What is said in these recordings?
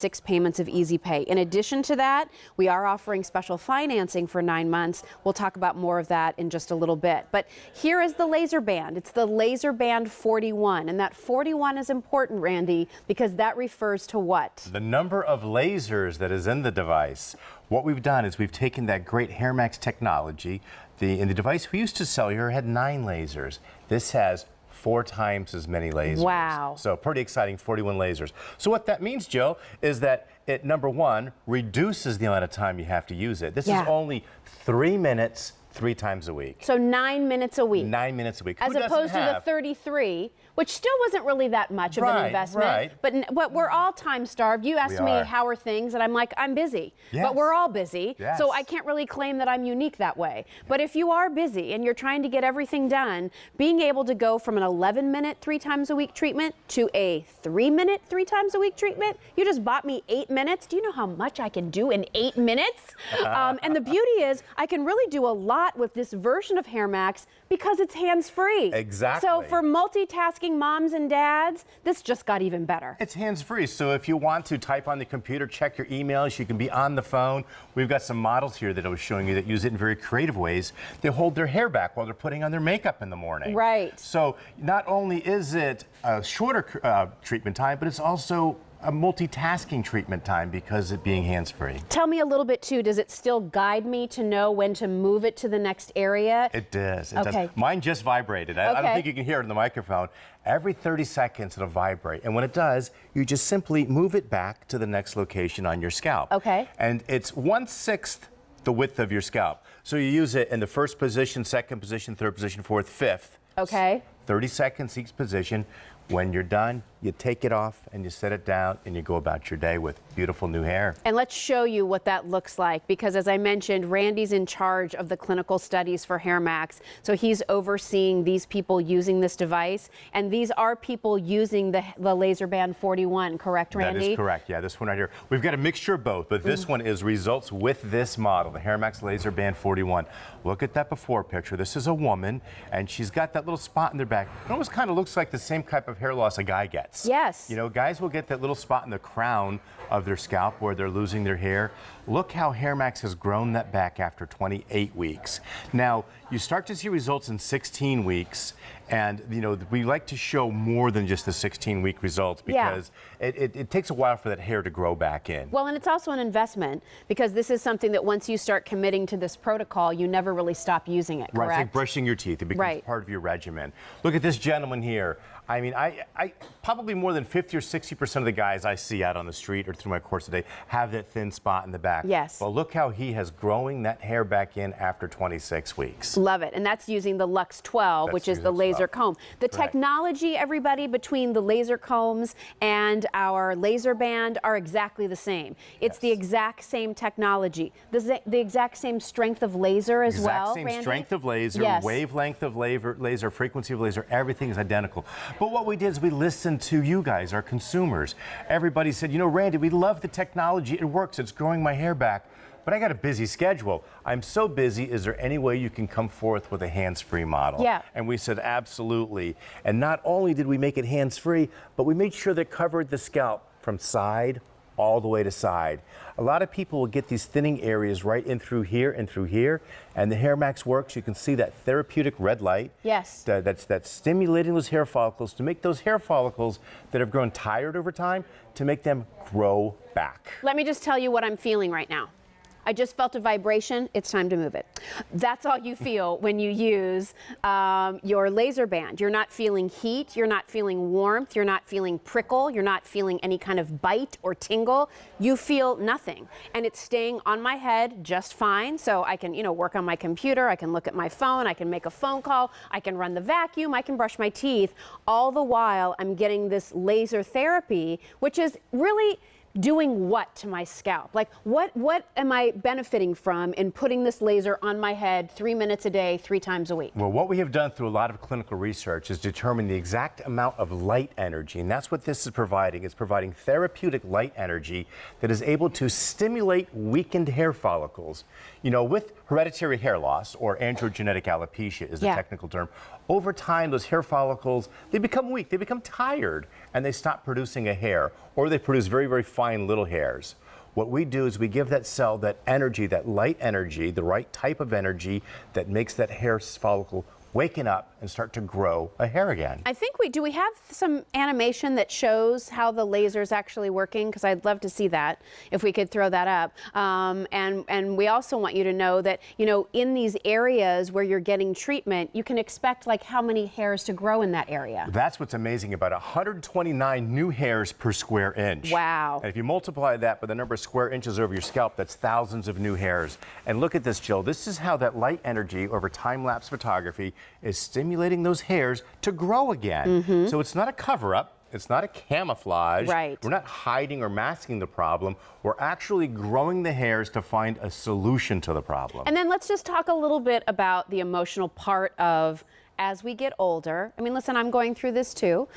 6 payments of easy pay. In addition to that, we are offering special financing for 9 months. We'll talk about more of that in just a little bit. But here is the LaserBand. It's the LaserBand 41. And that 41 is important, Randy, because that refers to what? The number of lasers that is in the device. What we've done is we've taken that great HairMax technology. In the device we used to sell here had 9 lasers. This has 4 times as many lasers. Wow. So pretty exciting, 41 lasers. So what that means, Joe, is that it, number one, reduces the amount of time you have to use it. This is only 3 minutes, 3 times a week. So 9 minutes a week. 9 minutes a week. As opposed to the 33, which still wasn't really that much of an investment. Right. But we're all time starved. You asked me how are things, and I'm like, I'm busy. Yes. But we're all busy. Yes. So I can't really claim that I'm unique that way. But if you are busy and you're trying to get everything done, being able to go from an 11-minute 3 times a week treatment to a 3-minute 3 times a week treatment, you just bought me 8 minutes. Do you know how much I can do in 8 minutes? And the beauty is I can really do a lot with this version of HairMax because it's hands-free. Exactly. So for multitasking moms and dads, this just got even better. It's hands-free, so if you want to type on the computer, check your emails, you can be on the phone. We've got some models here that I was showing you that use it in very creative ways. They hold their hair back while they're putting on their makeup in the morning. Right. So not only is it a shorter treatment time, but it's also a multitasking treatment time because it being hands-free. Tell me a little bit too, does it still guide me to know when to move it to the next area? It does. It does. Mine just vibrated. I don't think you can hear it in the microphone. Every 30 seconds it'll vibrate. And when it does, you just simply move it back to the next location on your scalp. Okay. And it's 1/6 the width of your scalp. So you use it in the first position, second position, third position, fourth, fifth. Okay. 30 seconds each position. When you're done, you take it off and you set it down and you go about your day with beautiful new hair. And let's show you what that looks like because as I mentioned, Randy's in charge of the clinical studies for HairMax. So he's overseeing these people using this device. And these are people using the LaserBand 41, correct, Randy? That is correct, yeah, this one right here. We've got a mixture of both, but this one is results with this model, the HairMax LaserBand 41. Look at that before picture. This is a woman and she's got that little spot in their back. It almost kind of looks like the same type of hair loss a guy gets. Yes. You know, guys will get that little spot in the crown of their scalp where they're losing their hair. Look how HairMax has grown that back after 28 weeks. Now, you start to see results in 16 weeks, and you know, we like to show more than just the 16-week results because it takes a while for that hair to grow back in. Well, and it's also an investment because this is something that once you start committing to this protocol, you never really stop using it, correct? Right, it's like brushing your teeth. It becomes part of your regimen. Look at this gentleman here. I mean, I probably more than 50 or 60% of the guys I see out on the street or through my course today have that thin spot in the back. Yes. Well, look how he has growing that hair back in after 26 weeks. Love it. And that's using the Lux 12, which is the laser comb. The technology, everybody, between the laser combs and our LaserBand are exactly the same. It's the exact same technology. The exact same strength of laser as well, Exact same Randy? strength of laser, wavelength of laser, frequency of laser, everything is identical. But what we did is we listened to you guys, our consumers. Everybody said, you know, Randy, we love the technology. It works. It's growing my hair back. But I got a busy schedule. I'm so busy. Is there any way you can come forth with a hands-free model? Yeah. And we said, absolutely. And not only did we make it hands-free, but we made sure that it covered the scalp from side all the way to side. A lot of people will get these thinning areas right in through here and through here, and the HairMax works. You can see that therapeutic red light. Yes. That's stimulating those hair follicles to make those hair follicles that have grown tired over time, to make them grow back. Let me just tell you what I'm feeling right now. I just felt a vibration. It's time to move it. That's all you feel when you use your LaserBand. You're not feeling heat. You're not feeling warmth. You're not feeling prickle. You're not feeling any kind of bite or tingle. You feel nothing. And it's staying on my head just fine. So I can, you know, work on my computer. I can look at my phone. I can make a phone call. I can run the vacuum. I can brush my teeth. All the while, I'm getting this laser therapy, which is really doing what to my scalp? Like, what am I benefiting from in putting this laser on my head 3 minutes a day, 3 times a week? Well, what we have done through a lot of clinical research is determine the exact amount of light energy, and that's what this is providing. It's providing therapeutic light energy that is able to stimulate weakened hair follicles. You know, with hereditary hair loss, or androgenetic alopecia is the technical term, over time those hair follicles, they become weak, they become tired, and they stop producing a hair, or they produce very, very fine little hairs. What we do is we give that cell that energy, that light energy, the right type of energy that makes that hair follicle waken up and start to grow a hair again. I think we have some animation that shows how the laser is actually working, because I'd love to see that if we could throw that up. And we also want you to know that, you know, in these areas where you're getting treatment, you can expect like how many hairs to grow in that area. That's what's amazing about it. 129 new hairs per square inch. Wow. And if you multiply that by the number of square inches over your scalp, that's thousands of new hairs. And look at this, Jill. This is how that light energy over time-lapse photography is stimulating those hairs to grow again. So it's not a cover-up. It's not a camouflage. Right. We're not hiding or masking the problem. We're actually growing the hairs to find a solution to the problem. And then let's just talk a little bit about the emotional part of as we get older. I mean, listen, I'm going through this too.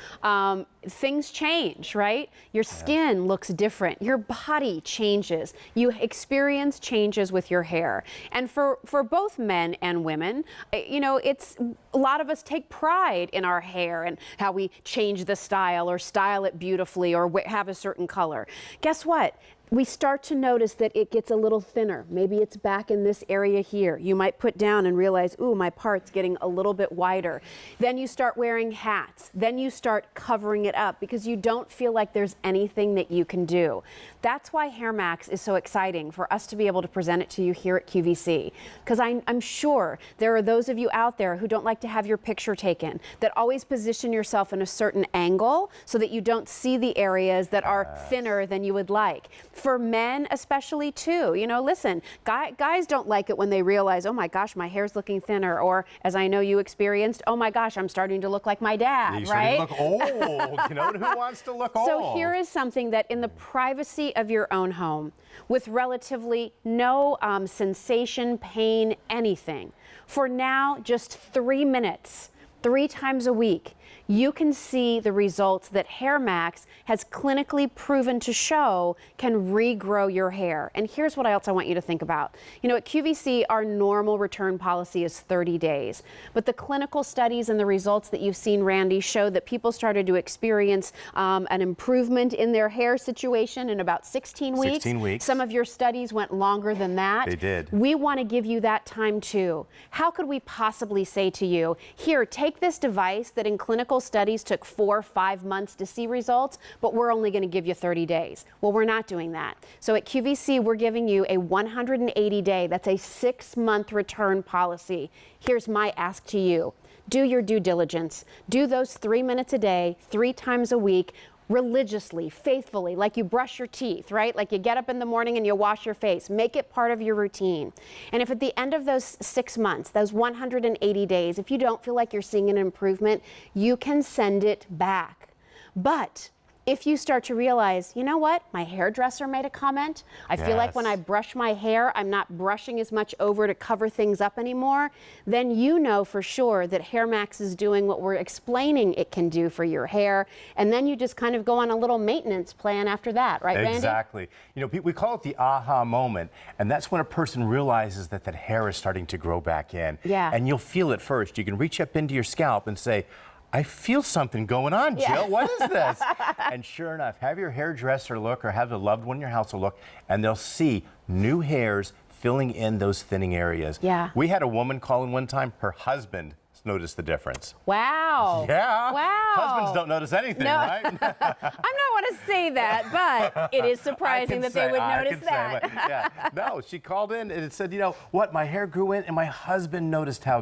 Things change, right? Your skin looks different. Your body changes. You experience changes with your hair. And for both men and women, you know, a lot of us take pride in our hair and how we change the style or style it beautifully or have a certain color. Guess what? We start to notice that it gets a little thinner. Maybe it's back in this area here. You might put down and realize, ooh, my part's getting a little bit wider. Then you start wearing hats. Then you start covering it up because you don't feel like there's anything that you can do. That's why HairMax is so exciting for us to be able to present it to you here at QVC. Because I'm sure there are those of you out there who don't like to have your picture taken, that always position yourself in a certain angle so that you don't see the areas that are thinner than you would like. For men especially too, you know, listen, guys don't like it when they realize, oh my gosh, my hair's looking thinner, or as I know you experienced, oh my gosh, I'm starting to look like my dad, You're right? starting to look old. You know, who wants to look old? So here is something that in the privacy of your own home, with relatively no sensation, pain, anything, for now just 3 minutes, 3 times a week, you can see the results that HairMax has clinically proven to show can regrow your hair. And here's what else I want you to think about. You know, at QVC, our normal return policy is 30 days. But the clinical studies and the results that you've seen, Randy, show that people started to experience an improvement in their hair situation in about 16 weeks. 16 weeks. Some of your studies went longer than that. They did. We want to give you that time too. How could we possibly say to you, here, take this device that in clinical studies took 4 or 5 months to see results, but we're only going to give you 30 days. Well, we're not doing that. So at QVC, we're giving you a 180-day, that's a 6-month return policy. Here's my ask to you. Do your due diligence. Do those 3 minutes a day, 3 times a week, religiously, faithfully, like you brush your teeth, right? Like you get up in the morning and you wash your face. Make it part of your routine. And if at the end of those 6 months, those 180 days, if you don't feel like you're seeing an improvement, you can send it back. But if you start to realize, you know what, my hairdresser made a comment. I feel like when I brush my hair, I'm not brushing as much over to cover things up anymore. Then you know for sure that HairMax is doing what we're explaining it can do for your hair. And then you just kind of go on a little maintenance plan after that, right, Randy? Exactly. You know, we call it the aha moment, and that's when a person realizes that that hair is starting to grow back in. Yeah. And you'll feel it first. You can reach up into your scalp and say, I feel something going on, Jill. Yeah. What is this? And sure enough, have your hairdresser look or have a loved one in your household look, and they'll see new hairs filling in those thinning areas. Yeah. We had a woman call in one time, her husband noticed the difference. Wow. Yeah. Wow. Husbands don't notice anything, No. right? I'm not want to say that, but it is surprising that they would notice that. Yeah. No, she called in and it said, you know what, my hair grew in and my husband noticed how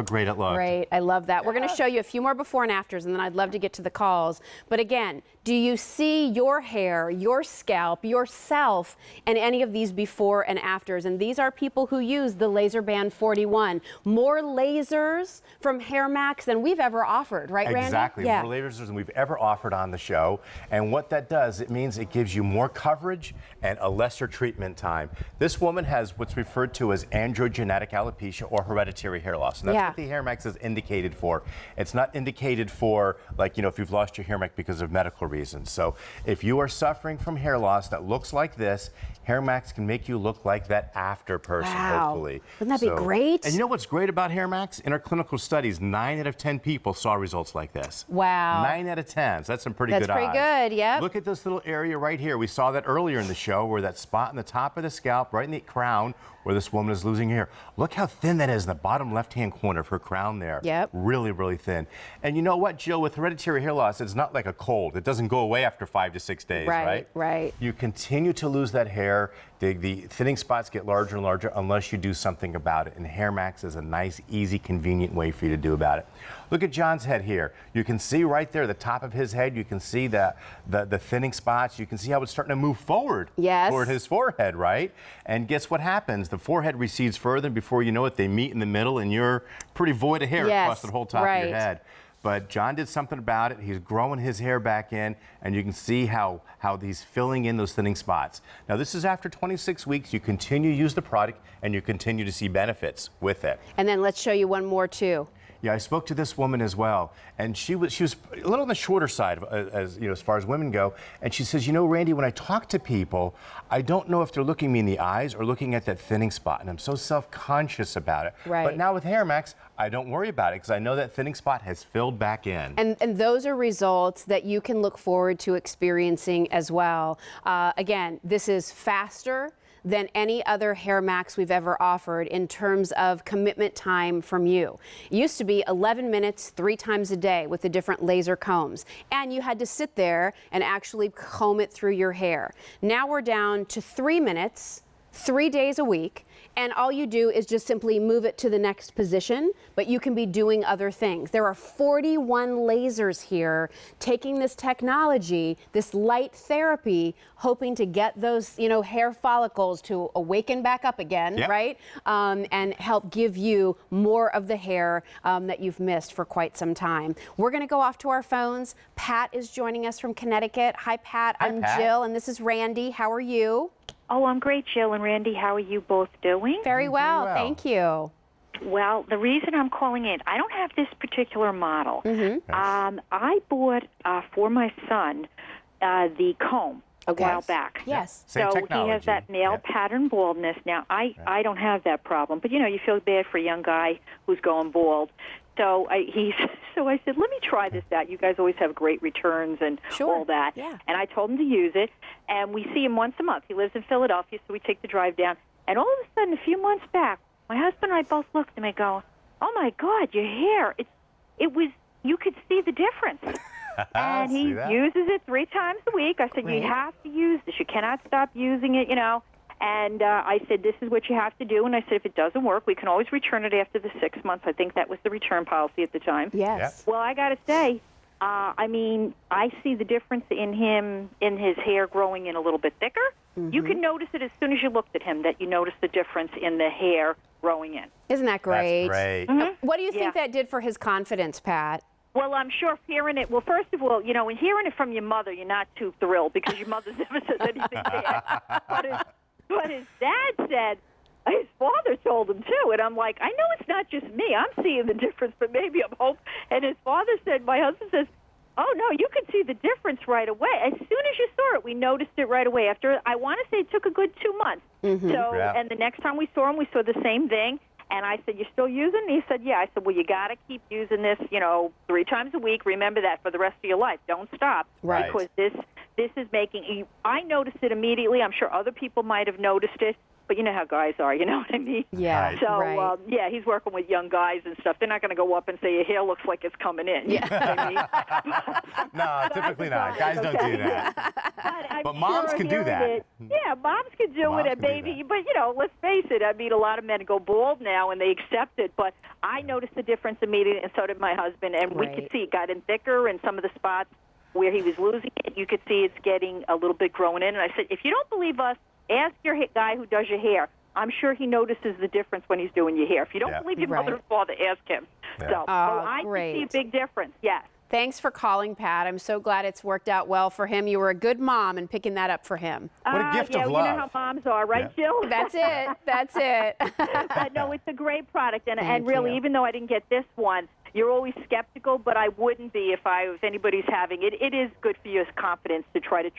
great it looked. Great. I love that. We're going to show you a few more before and afters, and then I'd love to get to the calls. But again, do you see your hair, your scalp, yourself, and any of these before and afters? And these are people who use the LaserBand 41. More lasers from HairMax than we've ever offered, right, Randy? Exactly. Yeah. More lasers than we've ever offered on the show. And what that does, it means it gives you more coverage and a lesser treatment time. This woman has what's referred to as androgenetic alopecia or hereditary hair loss. And that's what the HairMax is indicated for. It's not indicated for, like, you know, if you've lost your hair because of medical reasons. reasons. So if you are suffering from hair loss that looks like this, HairMax can make you look like that after person, hopefully. Wouldn't that be great? And you know what's great about HairMax? In our clinical studies, 9 out of 10 people saw results like this. Wow. 9 out of 10. So that's some pretty good odds. That's pretty good, yep. Look at this little area right here. We saw that earlier in the show where that spot in the top of the scalp, right in the crown, where this woman is losing hair. Look how thin that is in the bottom left-hand corner of her crown there. Yep. Really, really thin. And you know what, Jill, with hereditary hair loss, it's not like a cold. It doesn't go away after 5 to 6 days, right? Right. You continue to lose that hair. The thinning spots get larger and larger unless you do something about it. And HairMax is a nice, easy, convenient way for you to do about it. Look at John's head here. You can see right there, the top of his head, you can see the thinning spots. You can see how it's starting to move forward toward his forehead, right? And guess what happens? The forehead recedes further, and before you know it, they meet in the middle, and you're pretty void of hair across the whole top of your head. But John did something about it. He's growing his hair back in, and you can see how he's filling in those thinning spots. Now, this is after 26 weeks. You continue to use the product, and you continue to see benefits with it. And then let's show you one more, too. Yeah, I spoke to this woman as well, and she was a little on the shorter side as far as women go. And she says, you know, Randy, when I talk to people, I don't know if they're looking me in the eyes or looking at that thinning spot, and I'm so self-conscious about it. Right. But now with HairMax, I don't worry about it because I know that thinning spot has filled back in. And those are results that you can look forward to experiencing as well. Again, this is faster than any other HairMax we've ever offered in terms of commitment time from you. It used to be 11 minutes 3 times a day with the different laser combs, and you had to sit there and actually comb it through your hair. Now we're down to 3 minutes, 3 days a week, and all you do is just simply move it to the next position, but you can be doing other things. There are 41 lasers here taking this technology, this light therapy, hoping to get those, hair follicles to awaken back up again, right? And help give you more of the hair that you've missed for quite some time. We're gonna go off to our phones. Pat is joining us from Connecticut. Hi, Pat. Hi, I'm Pat. Jill, and this is Randy. How are you? Oh, I'm great, Jill and Randy. How are you both doing? Very well, well. thank you. Well, the reason I'm calling in, I don't have this particular model. I bought for my son the comb a while back. Yes. Same so technology. he has that nail pattern baldness. Now, I don't have that problem, but you feel bad for a young guy who's going bald. So I said, let me try this out. You guys always have great returns and all that. Yeah. And I told him to use it. And we see him once a month. He lives in Philadelphia, so we take the drive down. And all of a sudden, a few months back, my husband and I both looked at him and go, oh, my God, your hair, you could see the difference. And he uses it 3 times a week. I said, you have to use this. You cannot stop using it, And I said, this is what you have to do. And I said, if it doesn't work, we can always return it after the 6 months. I think that was the return policy at the time. Yes. Well, I got to say, I see the difference in him, in his hair growing in a little bit thicker. You can notice it as soon as you looked at him, that you notice the difference in the hair growing in. Isn't that great? That's great. What do you think that did for his confidence, Pat? Well, I'm sure hearing it, first of all, when hearing it from your mother, you're not too thrilled because your mother never says anything bad. But his dad said, his father told him too, and I'm like, I know it's not just me. I'm seeing the difference, but maybe I'm hope. And his father said, my husband says, oh, no, you could see the difference right away. As soon as you saw it, we noticed it right away. After, I want to say it took a good 2 months. And the next time we saw him, we saw the same thing. And I said, you're still using it? And he said, yeah. I said, well, you got to keep using this, 3 times a week. Remember that for the rest of your life. Don't stop. Right. Because this is making, I noticed it immediately. I'm sure other people might have noticed it. But you know how guys are, you know what I mean? Yeah. Right. So, he's working with young guys and stuff. They're not going to go up and say, your hair looks like it's coming in. Yeah. You know what I mean? No, typically not. Guys don't do that. But moms can do that. Yeah, moms can do it, and maybe, but let's face it. I mean, a lot of men go bald now, and they accept it. But I noticed the difference immediately, and so did my husband. And we could see it got in thicker, and some of the spots where he was losing it, you could see it's getting a little bit growing in. And I said, if you don't believe us, ask your guy who does your hair. I'm sure he notices the difference when he's doing your hair. If you don't believe your mother and father, ask him. So I can see a big difference, yes. Thanks for calling, Pat. I'm so glad it's worked out well for him. You were a good mom in picking that up for him. What a gift of love. You know how moms are, right, Jill? That's it. That's it. No, it's a great product. And really, even though I didn't get this one, you're always skeptical, but I wouldn't be if anybody's having it. It is good for your confidence to try to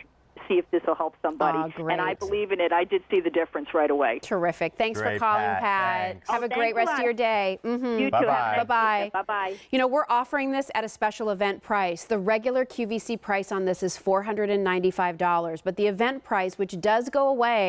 see if this will help somebody. Oh, great. And I believe in it. I did see the difference right away. Terrific. Thanks Great, for calling, Pat. Pat. Thanks. Have a thanks great a rest of lot. your day. You too. Bye-bye. Bye-bye. Bye-bye. You know, we're offering this at a special event price. The regular QVC price on this is $495, but the event price, which does go away